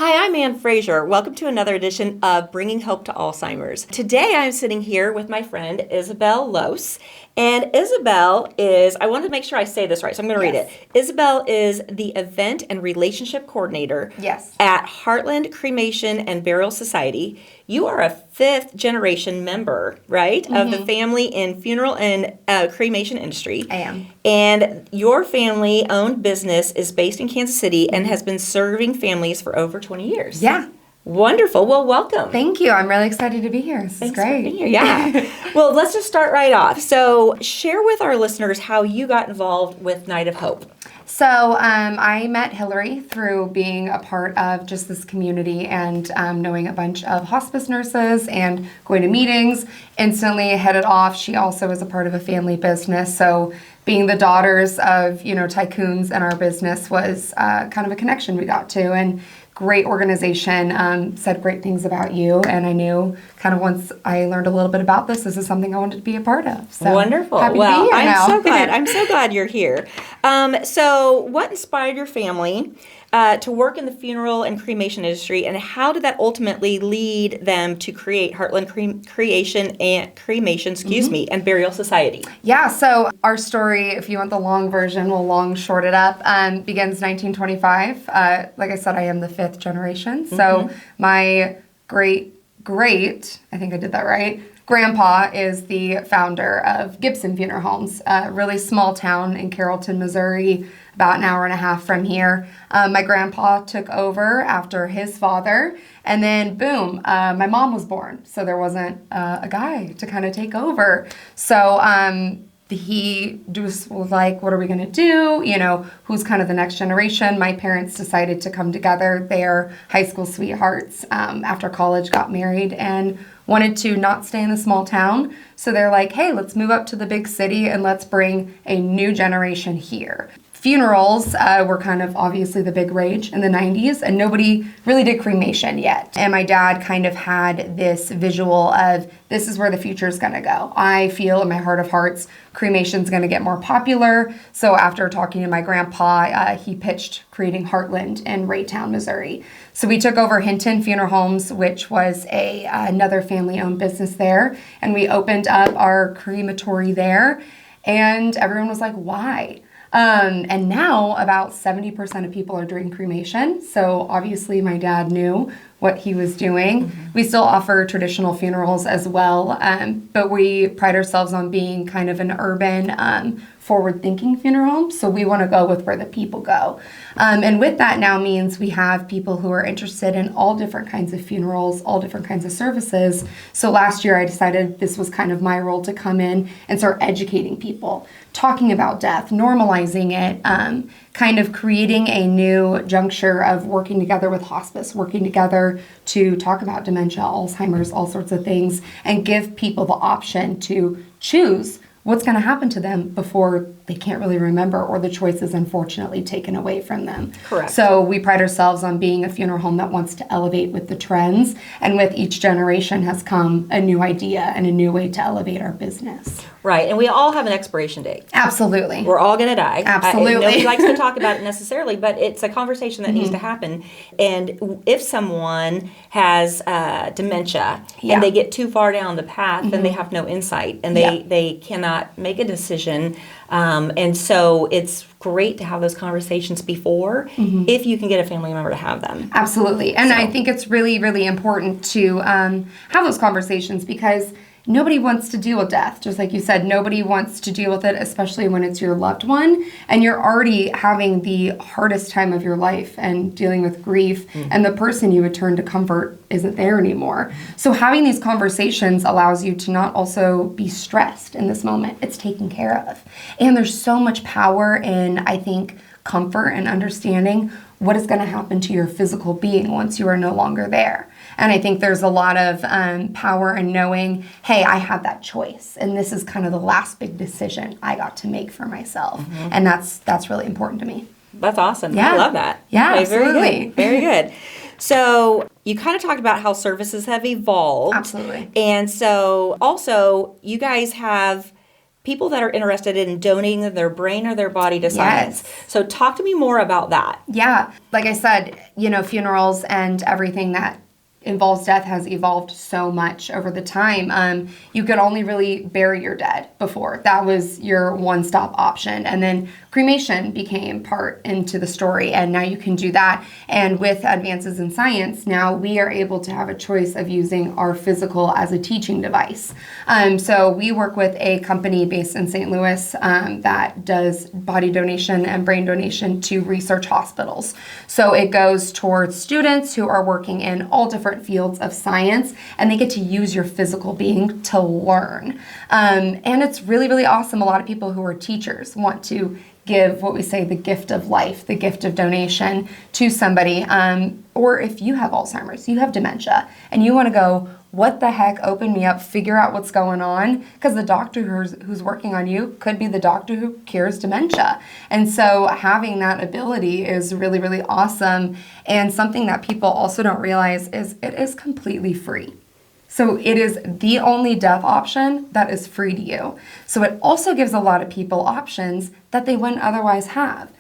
Hi, I'm Ann Fraser. Welcome to another edition of Bringing Hope to Alzheimer's. Today I'm sitting here with my friend Isabelle Loos. And Isabelle is, I want to make sure I say this right, so I'm going to read it. Isabelle is the event and relationship coordinator at Heartland Cremation and Burial Society. You are a fifth generation member, right, of the family and funeral and cremation industry. I am. And your family-owned business is based in Kansas City and has been serving families for over 20 years. Yeah. Wonderful. Well, welcome. Thank you. I'm really excited to be here. This is great. For being here. Yeah. Well, let's just start right off. So share with our listeners how you got involved with Night of Hope. So I met Hillary through being a part of just this community and knowing a bunch of hospice nurses and going to meetings. Instantly headed off. She also is a part of a family business. So being the daughters of, tycoons in our business was kind of a connection we got to. And great organization, said great things about you, and I knew kind of once I learned a little bit about this is something I wanted to be a part of. So wonderful. Happy Well, to be here now. So glad. I'm so glad you're here. So what inspired your family to work in the funeral and cremation industry, and how did that ultimately lead them to create Heartland Cremation and Burial Society? Yeah, so our story, if you want the long version, we'll long short it up, begins 1925. Like I said, I am the fifth generation. So my great, I think I did that right, grandpa is the founder of Gibson Funeral Homes, a really small town in Carrollton, Missouri, about an hour and a half from here. My grandpa took over after his father, and then boom, my mom was born. So there wasn't a guy to kind of take over. So he just was like, what are we going to do? Who's kind of the next generation? My parents decided to come together. They're high school sweethearts after college, got married, and wanted to not stay in a small town. So they're like, hey, let's move up to the big city and let's bring a new generation here. Funerals were kind of obviously the big rage in the 90s, and nobody really did cremation yet. And my dad kind of had this visual of this is where the future is going to go. I feel in my heart of hearts, cremation is going to get more popular. So after talking to my grandpa, he pitched creating Heartland in Raytown, Missouri. So we took over Hinton Funeral Homes, which was another family-owned business there, and we opened up our crematory there, and everyone was like, why? And now about 70% of people are doing cremation. So obviously my dad knew what he was doing. We still offer traditional funerals as well, but we pride ourselves on being kind of an urban, forward-thinking funeral home. So we want to go with where the people go. And with that now means we have people who are interested in all different kinds of funerals, all different kinds of services. So last year I decided this was kind of my role to come in and start educating people, talking about death, normalizing it, kind of creating a new juncture of working together with hospice, working together to talk about dementia, Alzheimer's, all sorts of things, and give people the option to choose what's going to happen to them before they can't really remember, or the choice is unfortunately taken away from them. Correct. So we pride ourselves on being a funeral home that wants to elevate with the trends, and with each generation has come a new idea and a new way to elevate our business. Right, and we all have an expiration date. Absolutely. We're all going to die. Absolutely. Nobody likes to talk about it necessarily, but it's a conversation that needs to happen. And if someone has dementia and they get too far down the path, then they have no insight, and they cannot make a decision. And so it's great to have those conversations before, if you can get a family member to have them. Absolutely. And I think it's really, really important to have those conversations, because nobody wants to deal with death. Just like you said, nobody wants to deal with it, especially when it's your loved one and you're already having the hardest time of your life and dealing with grief, and the person you would turn to comfort isn't there anymore. So having these conversations allows you to not also be stressed in this moment. It's taken care of. And there's so much power in, I think, comfort and understanding what is going to happen to your physical being once you are no longer there. And I think there's a lot of power in knowing, hey, I had that choice, and this is kind of the last big decision I got to make for myself. And that's really important to me. That's awesome. Yeah. I love that. Yeah, okay, absolutely. Very good. Very good. So you kind of talked about how services have evolved. Absolutely. And so also you guys have people that are interested in donating their brain or their body to science. So talk to me more about that. Yeah. Like I said, funerals and everything that involves death has evolved so much over the time. You could only really bury your dead before. That was your one-stop option. And then cremation became part into the story, and now you can do that. And with advances in science, now we are able to have a choice of using our physical as a teaching device. So we work with a company based in St. Louis that does body donation and brain donation to research hospitals. So it goes towards students who are working in all different fields of science, and they get to use your physical being to learn. And it's really, really awesome. A lot of people who are teachers want to give what we say the gift of life, the gift of donation to somebody. Or if you have Alzheimer's, you have dementia, and you want to go, what the heck, open me up, figure out what's going on, because the doctor who's working on you could be the doctor who cures dementia. And so having that ability is really, really awesome. And something that people also don't realize is it is completely free. So it is the only death option that is free to you. So it also gives a lot of people options that they wouldn't otherwise have.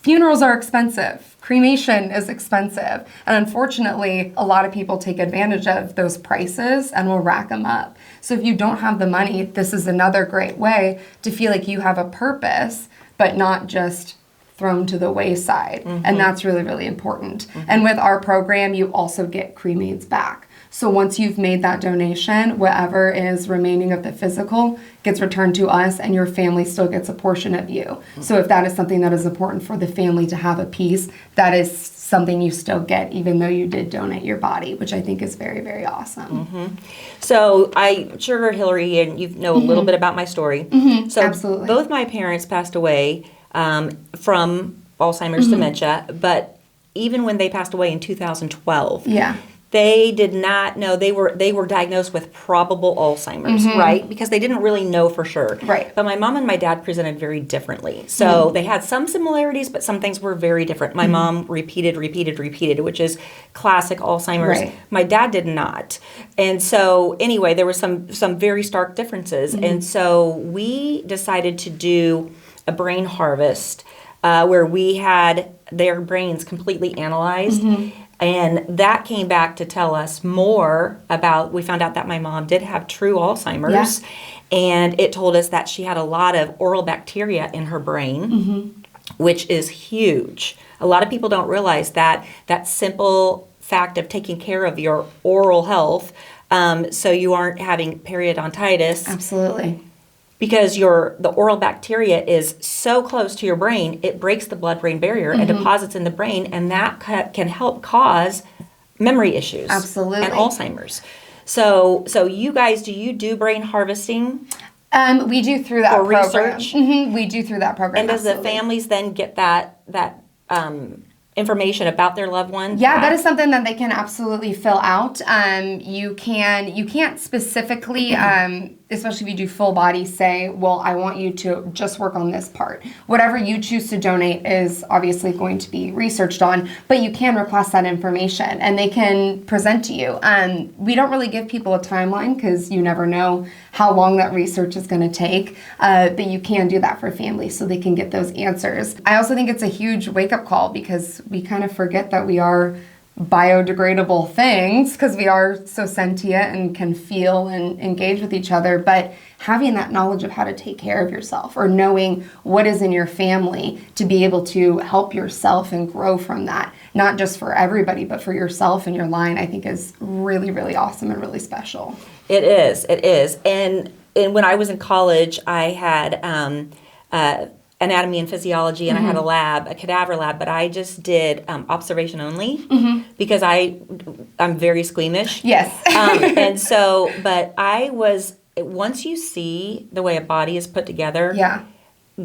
Funerals are expensive. Cremation is expensive. And unfortunately, a lot of people take advantage of those prices and will rack them up. So if you don't have the money, this is another great way to feel like you have a purpose, but not just thrown to the wayside. And that's really, really important. And with our program, you also get cremates back. So once you've made that donation, whatever is remaining of the physical gets returned to us, and your family still gets a portion of you. So if that is something that is important for the family to have a piece, that is something you still get even though you did donate your body, which I think is very, very awesome. So I'm sure, Hillary, and you know a little bit about my story. So Absolutely. both my parents passed away from Alzheimer's dementia, but even when they passed away in 2012, they did not know they were diagnosed with probable Alzheimer's, right? Because they didn't really know for sure. Right. But my mom and my dad presented very differently. So they had some similarities, but some things were very different. My mom repeated, which is classic Alzheimer's. Right. My dad did not. And so anyway, there were some very stark differences. And so we decided to do a brain harvest where we had their brains completely analyzed. And that came back to tell us more about, we found out that my mom did have true Alzheimer's. And it told us that she had a lot of oral bacteria in her brain, which is huge. A lot of people don't realize that simple fact of taking care of your oral health so you aren't having periodontitis. Absolutely. Because the oral bacteria is so close to your brain, it breaks the blood-brain barrier and deposits in the brain, and that can help cause memory issues. Absolutely. And Alzheimer's. So you guys, do you do brain harvesting? We do through that program. Research? We do through that program. And does the families then get that information about their loved one? Yeah, that is something that they can absolutely fill out. You can't specifically, especially if you do full body, say, well, I want you to just work on this part. Whatever you choose to donate is obviously going to be researched on, but you can request that information and they can present to you. We don't really give people a timeline because you never know how long that research is going to take, but you can do that for families so they can get those answers. I also think it's a huge wake-up call because we kind of forget that we are biodegradable things because we are so sentient and can feel and engage with each other, but having that knowledge of how to take care of yourself or knowing what is in your family to be able to help yourself and grow from that, not just for everybody, but for yourself and your line, I think is really, really awesome and really special. It is. And when I was in college, I had anatomy and physiology, and I had a cadaver lab, but I just did observation only because I'm very squeamish. Yes. And so, but once you see the way a body is put together,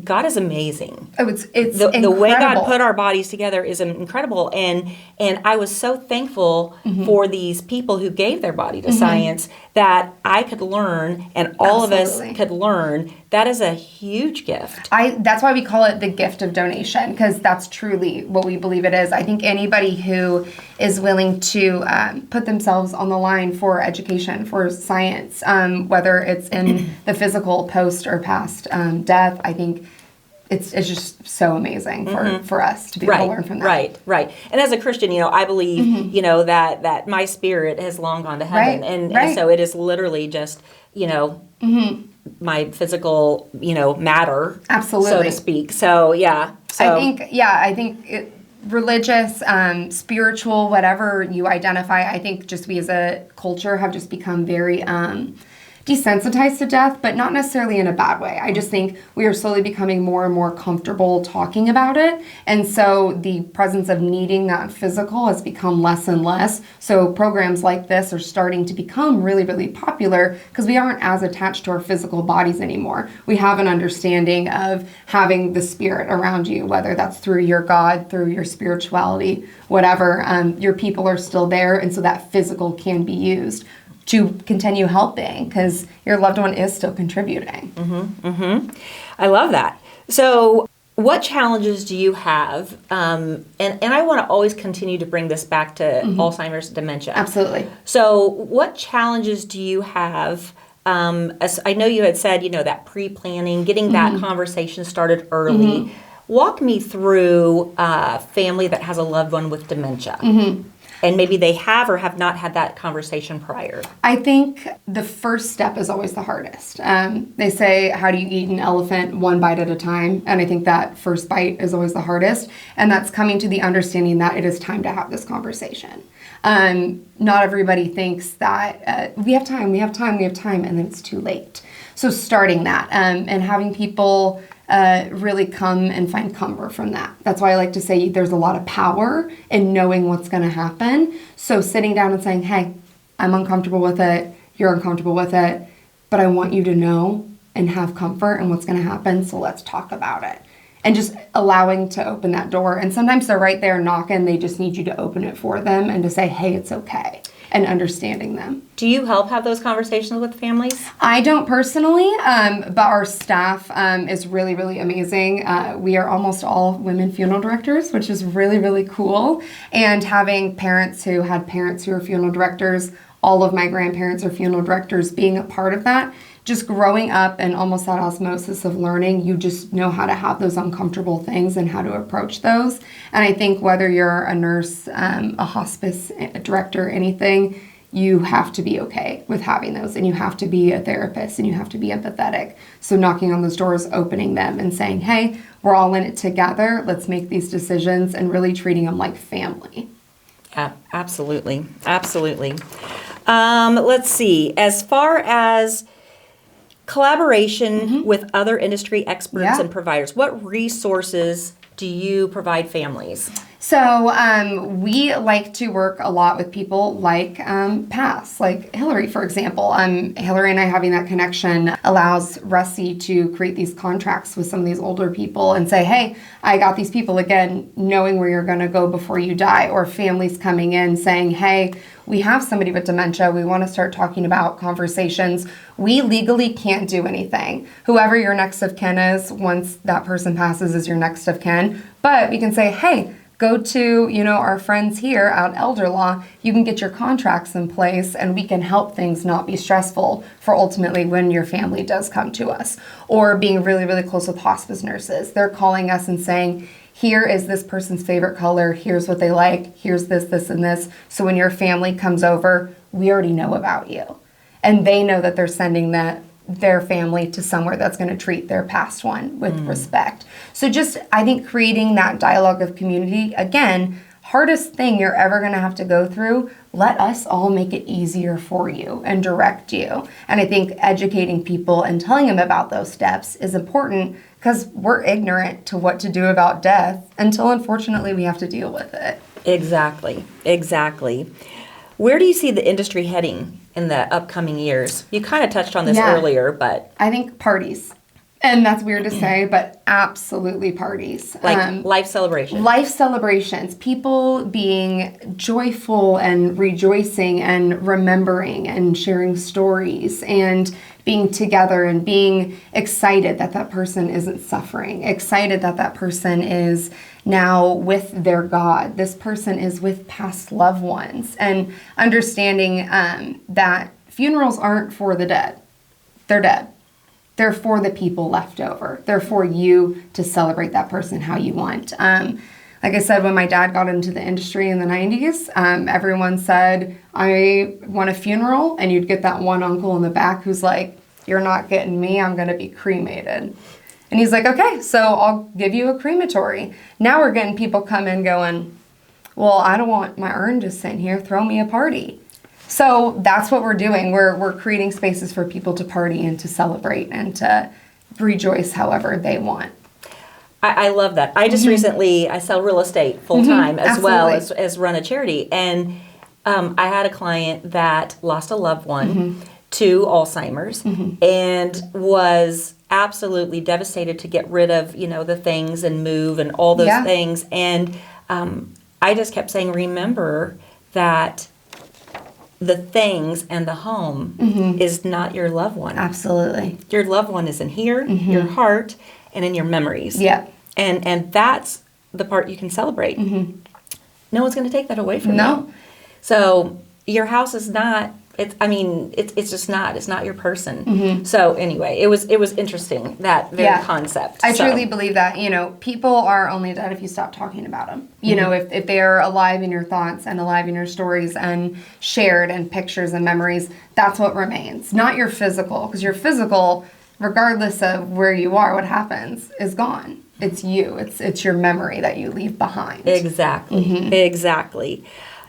God is amazing. Oh, it's The way God incredible. put our bodies together is incredible, and I was so thankful for these people who gave their body to science that I could learn, and all of us Absolutely. could learn. That is a huge gift. That's why we call it the gift of donation, because that's truly what we believe it is. I think anybody who is willing to put themselves on the line for education, for science, whether it's in the physical post or past death, I think it's just so amazing for us to be able to learn from that. Right. And as a Christian, I believe, that my spirit has long gone to heaven. Right, And so it is literally just, my physical, matter, Absolutely. so to speak. So, yeah. So, I think religious, spiritual, whatever you identify, I think just we as a culture have just become very desensitized to death, but not necessarily in a bad way. I just think we are slowly becoming more and more comfortable talking about it. And so the presence of needing that physical has become less and less. So programs like this are starting to become really, really popular because we aren't as attached to our physical bodies anymore. We have an understanding of having the spirit around you, whether that's through your God, through your spirituality, whatever. Your people are still there, and so that physical can be used to continue helping because your loved one is still contributing. I love that. So, what challenges do you have? And I want to always continue to bring this back to Alzheimer's, dementia. Absolutely. So, what challenges do you have? As I know you had said, that pre-planning, getting that conversation started early. Walk me through a family that has a loved one with dementia. And maybe they have or have not had that conversation prior. I think the first step is always the hardest. They say, how do you eat an elephant one bite at a time? And I think that first bite is always the hardest. And that's coming to the understanding that it is time to have this conversation. Not everybody thinks that we have time, and then it's too late. So starting that and having people really come and find comfort from that. That's why I like to say there's a lot of power in knowing what's going to happen. So sitting down and saying, hey, I'm uncomfortable with it, you're uncomfortable with it, but I want you to know and have comfort in what's going to happen, so let's talk about it. And just allowing to open that door. And sometimes they're right there knocking, they just need you to open it for them and to say, hey, it's okay. And understanding them. Do you help have those conversations with families? I don't personally, but our staff is really, really amazing. We are almost all women funeral directors, which is really, really cool. And having parents who had parents who are funeral directors, all of my grandparents are funeral directors, being a part of that, just growing up and almost that osmosis of learning, you just know how to have those uncomfortable things and how to approach those. And I think whether you're a nurse, a hospice director, anything, you have to be okay with having those, and you have to be a therapist and you have to be empathetic. So knocking on those doors, opening them and saying, hey, we're all in it together. Let's make these decisions, and really treating them like family. Yeah, absolutely. Absolutely. Let's see. As far as collaboration with other industry experts and providers, what resources do you provide families? So we like to work a lot with people like past, like Hillary, for example. Hillary and I having that connection allows Rusty to create these contracts with some of these older people and say, hey, I got these people, again, knowing where you're going to go before you die, or families coming in saying, hey, we have somebody with dementia. We want to start talking about conversations. We legally can't do anything. Whoever your next of kin is, once that person passes, is your next of kin. But we can say, hey, go to, our friends here at Elder Law. You can get your contracts in place, and we can help things not be stressful for ultimately when your family does come to us. Or being really, really close with hospice nurses. They're calling us and saying, here is this person's favorite color. Here's what they like. Here's this, this, and this. So when your family comes over, we already know about you. And they know that they're sending their family to somewhere that's going to treat their past one with respect. So just, I think, creating that dialogue of community, again, hardest thing you're ever going to have to go through, let us all make it easier for you and direct you. And I think educating people and telling them about those steps is important, because we're ignorant to what to do about death until, unfortunately, we have to deal with it. Exactly. Where do you see the industry heading in the upcoming years? You kind of touched on this earlier, but... I think parties. And that's weird to say, but absolutely parties. Like life celebrations. Life celebrations. People being joyful and rejoicing and remembering and sharing stories and being together and being excited that that person isn't suffering, excited that that person is now with their God. This person is with past loved ones, and understanding that funerals aren't for the dead. They're dead. They're for the people left over. They're for you to celebrate that person how you want. Like I said, when my dad got into the industry in the 90s, everyone said, I want a funeral. And you'd get that one uncle in the back who's like, you're not getting me. I'm going to be cremated. And he's like, okay, so I'll give you a crematory. Now we're getting people come in going, well, I don't want my urn just sitting here. Throw me a party. So that's what we're doing. We're creating spaces for people to party and to celebrate and to rejoice however they want. I love that. I just recently, I sell real estate full time as well as run a charity. And I had a client that lost a loved one to Alzheimer's and was absolutely devastated to get rid of, the things and move and all those things. And I just kept saying, remember that the things and the home is not your loved one. Absolutely. Your loved one is in here, your heart, and in your memories. Yeah. And that's the part you can celebrate. No one's going to take that away from you. So your house is not, it's just not. It's not your person. So anyway, it was interesting, that very concept. I truly believe that, people are only dead if you stop talking about them. If they are alive in your thoughts and alive in your stories and shared and pictures and memories, that's what remains. Not your physical, because your physical, regardless of where you are, what happens, is gone. It's you. It's your memory that you leave behind. Exactly. Exactly.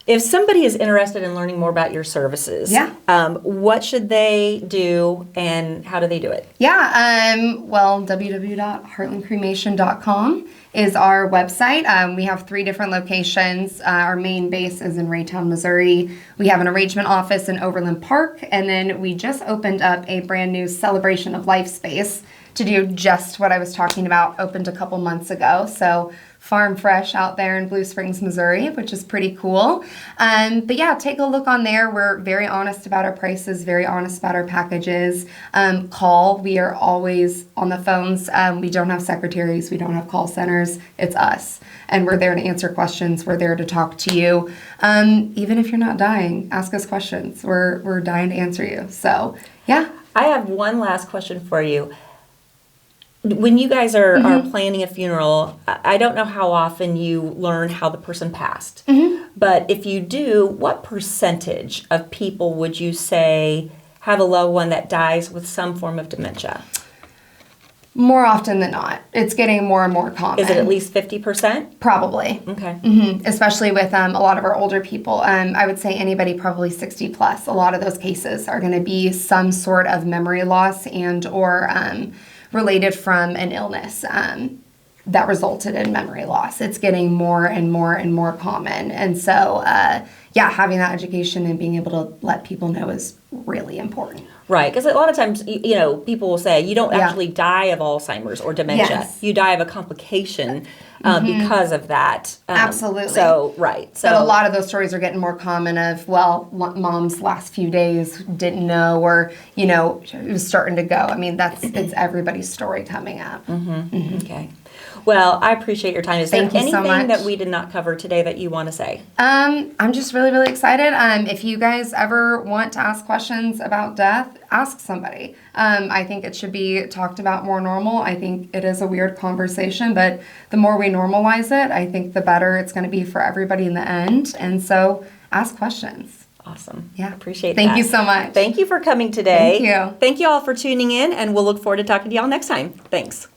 If somebody is interested in learning more about your services, what should they do and how do they do it? www.heartlandcremation.com is our website. We have 3 different locations. Our main base is in Raytown, Missouri. We have an arrangement office in Overland Park, and then we just opened up a brand new celebration of life space to do just what I was talking about, opened a couple months ago. So farm fresh out there in Blue Springs, Missouri, which is pretty cool. But yeah, take a look on there. We're very honest about our prices, very honest about our packages. Call. We are always on the phones. We don't have secretaries. We don't have call centers. It's us. And we're there to answer questions. We're there to talk to you. Even if you're not dying, ask us questions. We're dying to answer you. So yeah. I have one last question for you. When you guys are planning a funeral, I don't know how often you learn how the person passed. But if you do, what percentage of people would you say have a loved one that dies with some form of dementia? More often than not. It's getting more and more common. Is it at least 50%? Probably. Okay. Especially with a lot of our older people. I would say anybody probably 60 plus. A lot of those cases are going to be some sort of memory loss and or related from an illness that resulted in memory loss. It's getting more and more and more common. And so, having that education and being able to let people know is really important. Right, because a lot of times, people will say you don't actually die of Alzheimer's or dementia. Yes. You die of a complication because of that. Absolutely. So, right. So, but a lot of those stories are getting more common of, mom's last few days didn't know, or, it was starting to go. It's everybody's story coming up. Okay. Well, I appreciate your time. Is there anything so that we did not cover today that you want to say? I'm just really, really excited. If you guys ever want to ask questions about death, ask somebody. I think it should be talked about more normal. I think it is a weird conversation, but the more we normalize it, I think the better it's going to be for everybody in the end. And so ask questions. Awesome. Yeah. Appreciate that. Thank you so much. Thank you for coming today. Thank you. Thank you all for tuning in, and we'll look forward to talking to y'all next time. Thanks.